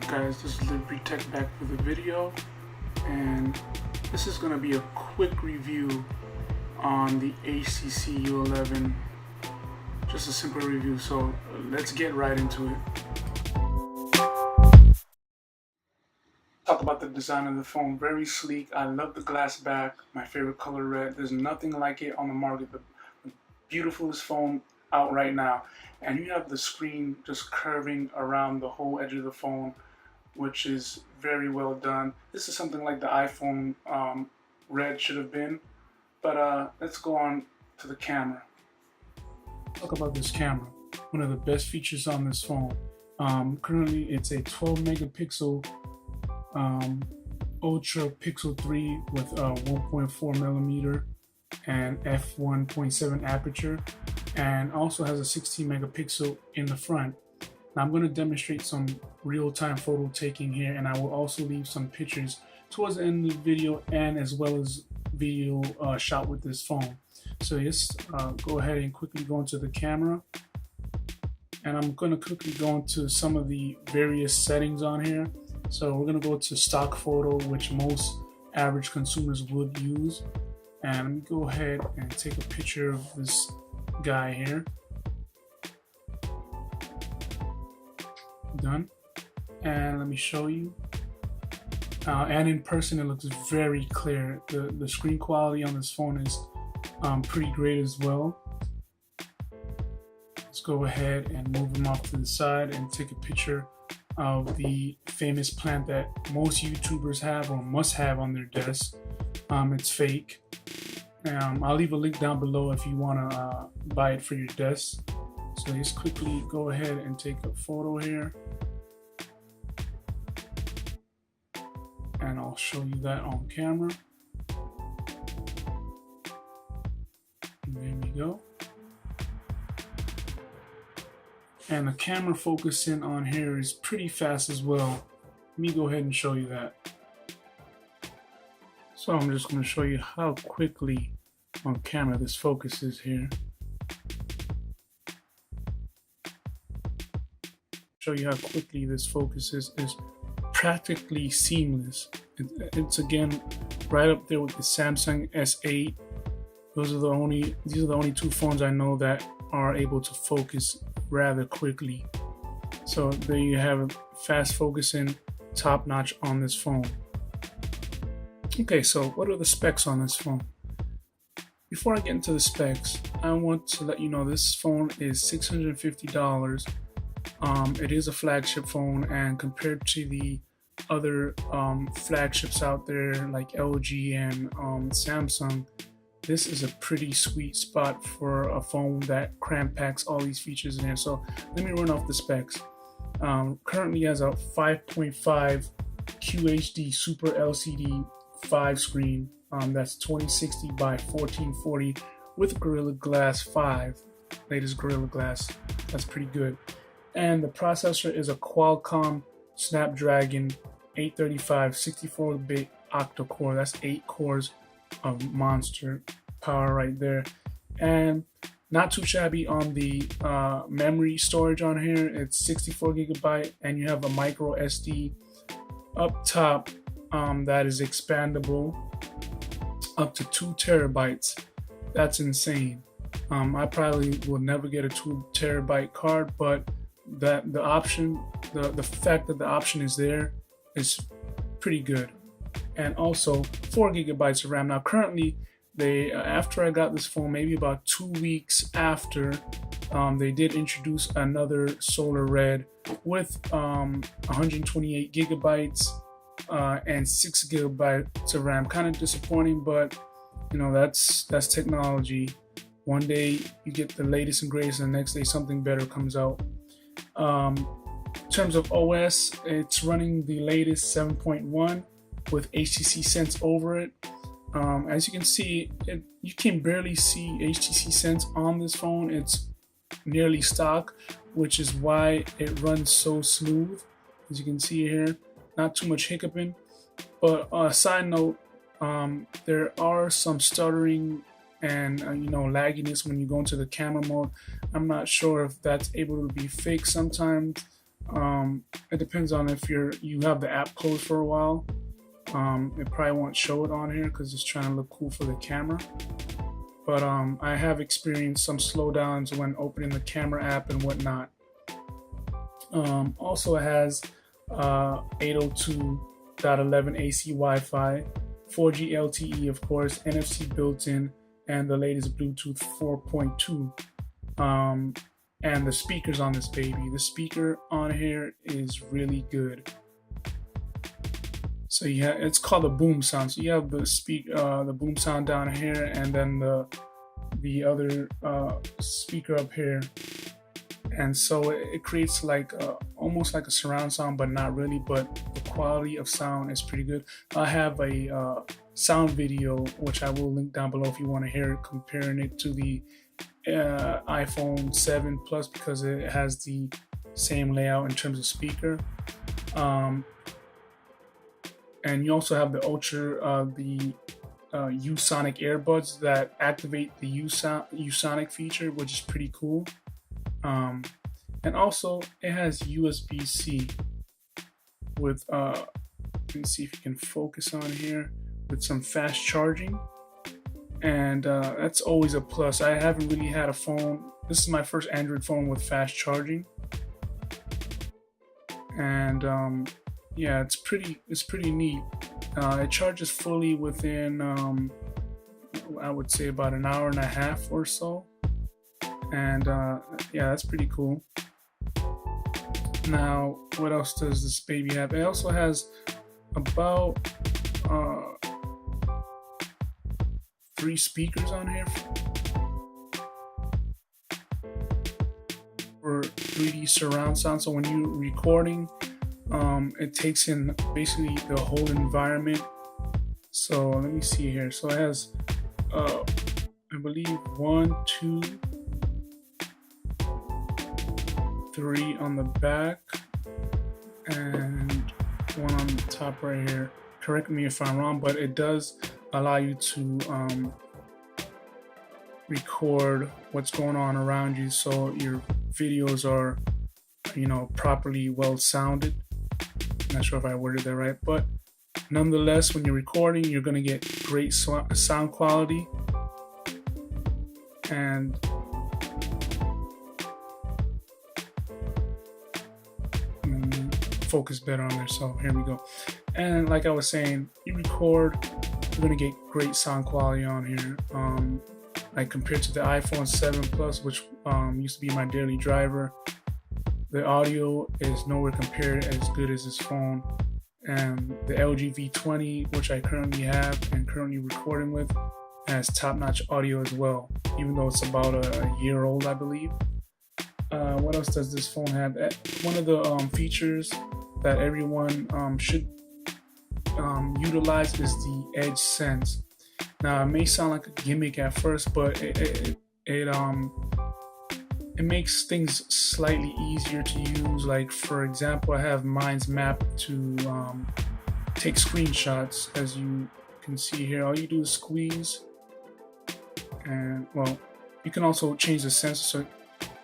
Guys, this is Liberty Tech back with a video, and this is going to be a quick review on the HTC U11. Just a simple review, so let's get right into it. Talk about the design of the phone. Very sleek. I love the glass back. My favorite color, red. There's nothing like it on the market. The beautifulest phone out right now. And you have the screen just curving around the whole edge of the phone, which is very well done. This is something like the iPhone Red should have been. But let's go on to the camera. Talk about this camera. One of the best features on this phone. Currently, it's a 12 megapixel Ultra Pixel 3 with 1.4 millimeter and f1.7 aperture, and also has a 16 megapixel in the front. Now I'm going to demonstrate some real-time photo taking here, and I will also leave some pictures towards the end of the video, and as well as video shot with this phone. So just go ahead and quickly go into the camera, and I'm going to quickly go into some of the various settings on here. So we're going to go to stock photo, which most average consumers would use, and let me go ahead and take a picture of this guy here. Done. And let me show you. And in person, it looks very clear. The screen quality on this phone is pretty great as well. Let's go ahead and move them off to the side and take a picture of the famous plant that most YouTubers have or must have on their desk. It's fake. I'll leave a link down below if you want to buy it for your desk. So just quickly go ahead and take a photo here, and I'll show you that on camera. And there we go. And the camera focusing on here is pretty fast as well. Let me go ahead and show you that. So I'm just going to show you how quickly on camera this focuses here. Show you how quickly this focuses. Is practically seamless. It's again right up there with the Samsung S8. These are the only two phones I know that are able to focus rather quickly. So there you have fast focusing, top notch on this phone. Okay, so what are the specs on this phone? Before I get into the specs, I want to let you know this phone is $650. It is a flagship phone, and compared to the other flagships out there like LG and Samsung, this is a pretty sweet spot for a phone that cram packs all these features in there. So let me run off the specs. Currently has a 5.5 QHD Super LCD 5 screen. That's 2060 by 1440 with Gorilla Glass 5, latest Gorilla Glass. That's pretty good. And the processor is a Qualcomm Snapdragon 835 64-bit octa-core. That's 8 cores of monster power right there. And not too shabby on the memory storage on here. It's 64 gigabyte, and you have a micro SD up top that is expandable up to 2 terabytes. That's insane. I probably will never get a 2 terabyte card, but the fact that the option is there is pretty good. And also 4 gigabytes of RAM. Now currently, after I got this phone, maybe about 2 weeks after, they did introduce another Solar Red with 128 gigabytes and 6 gigabytes of RAM. Kind of disappointing, but you know, that's technology. One day you get the latest and greatest, and the next day something better comes out. In terms of OS, it's running the latest 7.1 with HTC Sense over it. As you can see, you can barely see HTC Sense on this phone. It's nearly stock, which is why it runs so smooth. As you can see here, not too much hiccuping. But side note, there are some stuttering and lagginess when you go into the camera mode. I'm not sure if that's able to be fixed sometimes. It depends on if you have the app closed for a while. It probably won't show it on here because it's trying to look cool for the camera. But I have experienced some slowdowns when opening the camera app and whatnot. Also, it has 802.11 AC Wi-Fi, 4G LTE, of course, NFC built in, and the latest Bluetooth 4.2. And the speakers on this baby. The speaker on here is really good. So yeah, it's called a boom sound. So you have the boom sound down here, and then the other speaker up here, and so it creates like almost like a surround sound, but not really. But the quality of sound is pretty good. I have a sound video which I will link down below if you want to hear it, comparing it to the iPhone 7 Plus because it has the same layout in terms of speaker. And you also have the U-Sonic earbuds that activate the U-Sonic feature, which is pretty cool. And also it has USB-C with let's see if you can focus on here, with some fast charging, and that's always a plus. I haven't really had a phone. This is my first Android phone with fast charging, and yeah, it's pretty neat. It charges fully within I would say about an hour and a half or so, and yeah, that's pretty cool. Now, what else does this baby have? It also has about 3 speakers on here for 3D surround sound. So when you're recording, it takes in basically the whole environment. So let me see here. So it has I believe 1, 2, 3 on the back and 1 on the top right here. Correct me if I'm wrong, but it does allow you to record what's going on around you, so your videos are, properly well sounded. I'm not sure if I worded that right, but nonetheless, when you're recording, you're going to get great sound quality. And focus better on there. So here we go. And like I was saying, you record, you're going to get great sound quality on here. Like compared to the iPhone 7 Plus, which used to be my daily driver, the audio is nowhere compared as good as this phone. And the LG V20, which I currently have and currently recording with, has top-notch audio as well, even though it's about a year old, I believe. What else does this phone have? One of the features that everyone should utilize is the Edge Sense. Now, it may sound like a gimmick at first, but it makes things slightly easier to use. Like, for example, I have mine's mapped to take screenshots. As you can see here, all you do is squeeze, and well, you can also change the sensor. So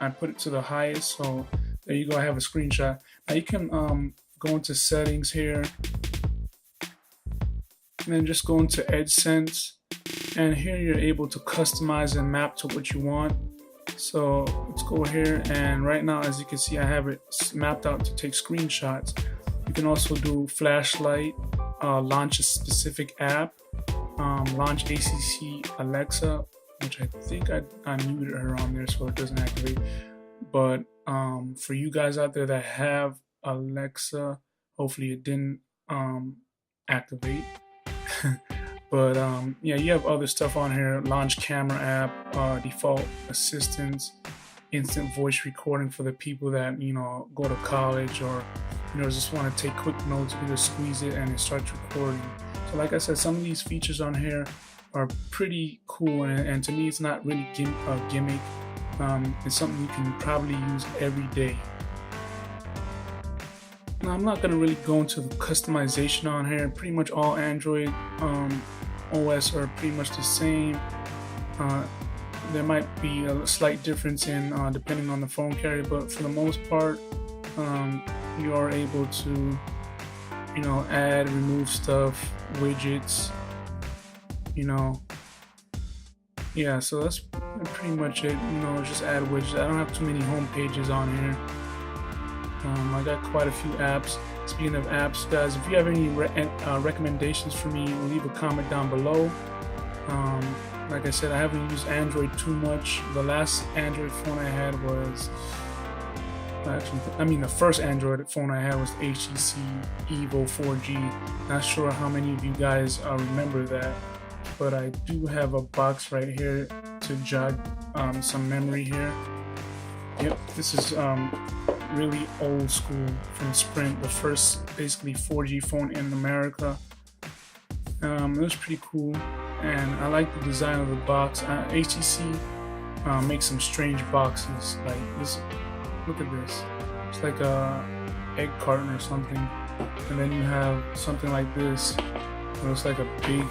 I put it to the highest, so there you go, I have a screenshot. Now you can go into settings here, and then just go into Edge Sense, and here you're able to customize and map to what you want. So let's go here, and right now, as you can see, I have it mapped out to take screenshots. You can also do flashlight, launch a specific app, launch ACC Alexa, which I think I muted her on there so it doesn't activate. But for you guys out there that have Alexa, hopefully it didn't activate. But yeah, you have other stuff on here: launch camera app, default assistance, instant voice recording for the people that go to college or just want to take quick notes. You can just squeeze it and it starts recording. So like I said, some of these features on here are pretty cool, and to me it's not really a gimmick. It's something you can probably use every day. Now, I'm not going to really go into the customization on here. Pretty much all Android OS are pretty much the same. There might be a slight difference in depending on the phone carrier, but for the most part, you are able to, you know, add, remove stuff, widgets, you know. Yeah, so that's pretty much it. You know, just add widgets. I don't have too many home pages on here. I got quite a few apps. Speaking of apps, guys, if you have any recommendations for me, leave a comment down below. Like I said, I haven't used Android too much. The last Android phone I had was, the first Android phone I had was HTC Evo 4G. Not sure how many of you guys remember that, but I do have a box right here to jog some memory here. Yep, this is really old school from Sprint, the first basically 4G phone in America. It was pretty cool, and I like the design of the box. HTC makes some strange boxes like this. Look at this. It's like a egg carton or something, and then you have something like this. It looks like a big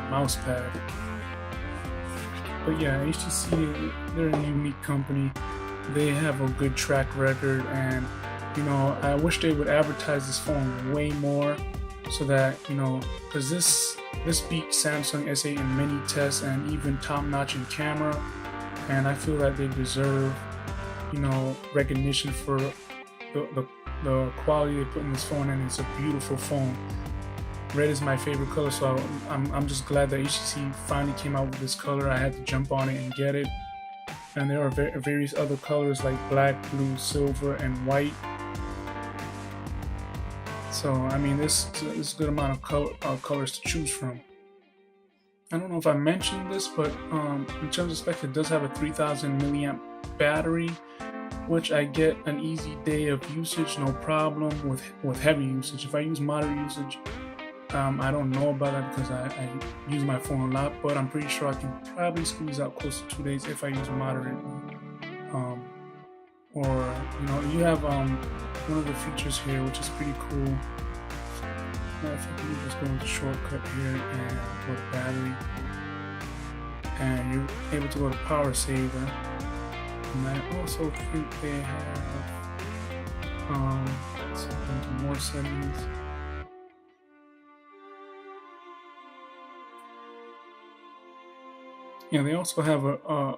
mouse pad. But yeah, HTC, they're a unique company. They have a good track record, and you know, I wish they would advertise this phone way more, so that, you know, because this beat Samsung S8 in many tests and even top-notch in camera, and I feel that they deserve, you know, recognition for the quality they put in this phone, and it's a beautiful phone. Red is my favorite color, so I'm just glad that HTC finally came out with this color. I had to jump on it and get it. And there are various other colors like black, blue, silver, and white. So I mean, this is a good amount of colors to choose from. I don't know if I mentioned this, but in terms of specs, it does have a 3000 milliamp battery, which I get an easy day of usage, no problem with heavy usage. If I use moderate usage, I don't know about that because I use my phone a lot, but I'm pretty sure I can probably squeeze out close to 2 days if I use moderate. Or, you know, you have one of the features here, which is pretty cool. If I can just go into shortcut here and go to battery, and you're able to go to power saver. And I also think they have let's go into more settings. Yeah, they also have a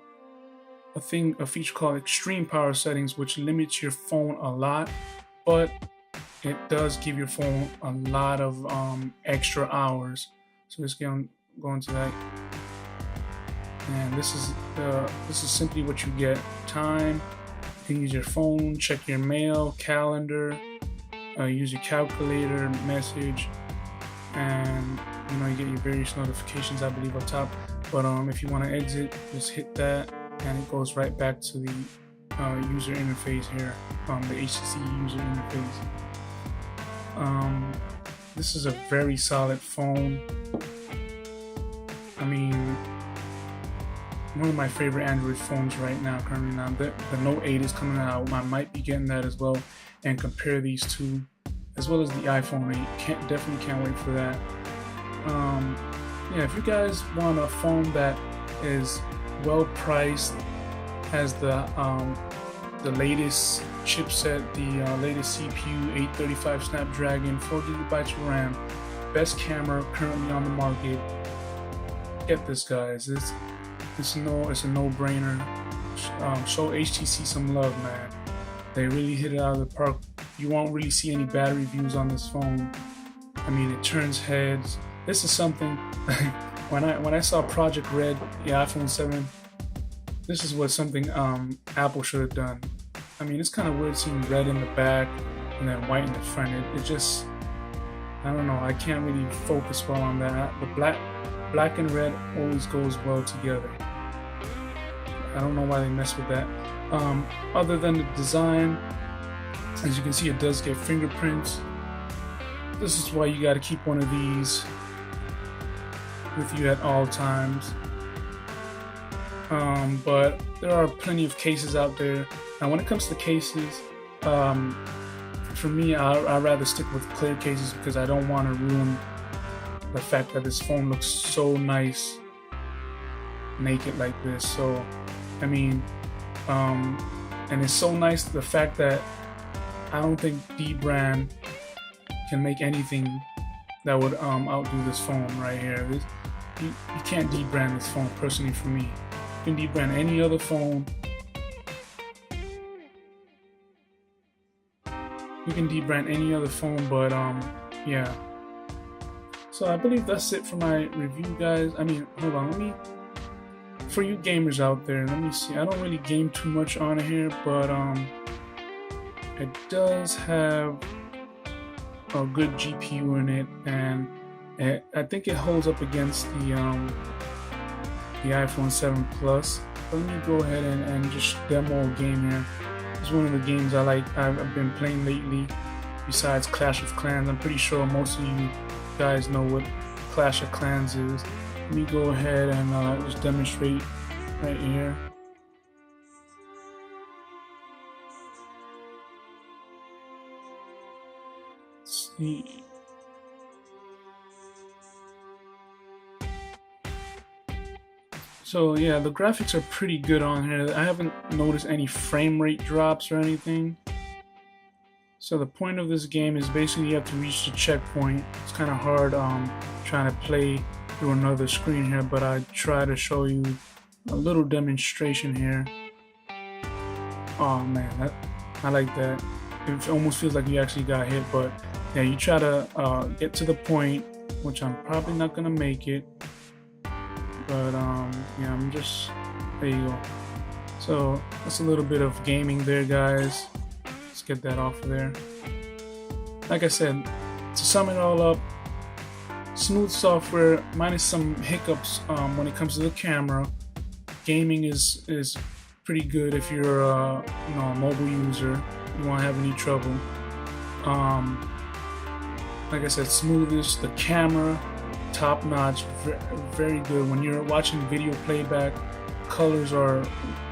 feature called extreme power settings, which limits your phone a lot, but it does give your phone a lot of extra hours. So let's go into that. And this is simply what you get: time. You can use your phone, check your mail, calendar, use your calculator, message, and you know, you get your various notifications, I believe, up top. But if you want to exit, just hit that, and it goes right back to the user interface here, the HTC user interface. This is a very solid phone. I mean, one of my favorite Android phones right now, currently now. The Note 8 is coming out. I might be getting that as well, and compare these two, as well as the iPhone 8. Definitely can't wait for that. Yeah, if you guys want a phone that is well priced, has the latest chipset, the latest CPU, 835 Snapdragon, 4GB of RAM, best camera currently on the market, get this, guys. It's a no-brainer. Show HTC some love, man. They really hit it out of the park. You won't really see any bad reviews on this phone. I mean, it turns heads. This is something when I saw Project Red, the iPhone 7, this is what something Apple should have done. I mean, it's kind of weird seeing red in the back and then white in the front. It just, I don't know, I can't really focus well on that. The black and red always goes well together. I don't know why they mess with that. Other than the design, as you can see, it does get fingerprints. This is why you got to keep one of these with you at all times. But there are plenty of cases out there. Now, when it comes to cases, for me, I'd rather stick with clear cases because I don't want to ruin the fact that this phone looks so nice naked like this. So, I mean, and it's so nice the fact that I don't think D-brand can make anything that would outdo this phone right here. You can't D-brand this phone, personally, for me. You can D-brand any other phone. You can D-brand any other phone, but yeah. So I believe that's it for my review, guys. I mean, hold on, for you gamers out there, let me see. I don't really game too much on here, but it does have a good GPU in it, and I think it holds up against the iPhone 7 Plus. But let me go ahead and just demo a game here. It's one of the games I've been playing lately, besides Clash of Clans. I'm pretty sure most of you guys know what Clash of Clans is. Let me go ahead and just demonstrate right here. Let's see. So yeah, the graphics are pretty good on here. I haven't noticed any frame rate drops or anything. So the point of this game is basically you have to reach the checkpoint. It's kind of hard trying to play through another screen here, but I try to show you a little demonstration here. Oh man, I like that. It almost feels like you actually got hit, but yeah, you try to get to the point, which I'm probably not gonna make it. But yeah, there you go. So that's a little bit of gaming there, guys. Let's get that off of there. Like I said, to sum it all up, smooth software minus some hiccups when it comes to the camera. Gaming is pretty good if you're a mobile user. You won't have any trouble. Like I said, smoothest, the camera, top notch, very good. When you're watching video playback, colors are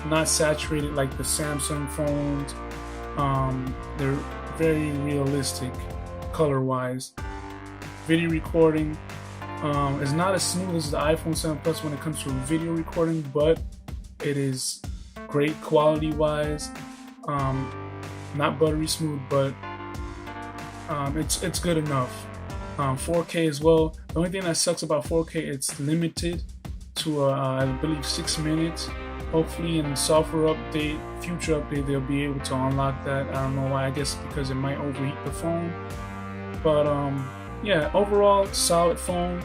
not saturated like the Samsung phones. They're very realistic color wise. Video recording is not as smooth as the iPhone 7 Plus when it comes to video recording, but it is great quality wise. Not buttery smooth, but it's good enough. 4K as well. The only thing that sucks about 4K, it's limited to I believe 6 minutes. Hopefully in software update, future update, they'll be able to unlock that. I don't know why. I guess because it might overheat the phone. But yeah, overall solid phone.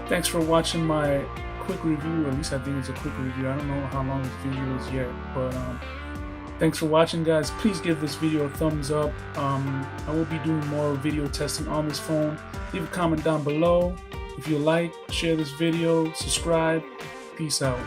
Thanks for watching my quick review. At least I think it's a quick review. I don't know how long this video is yet, but thanks for watching, guys. Please give this video a thumbs up. I will be doing more video testing on this phone. Leave a comment down below if you like. Share this video. Subscribe. Peace out.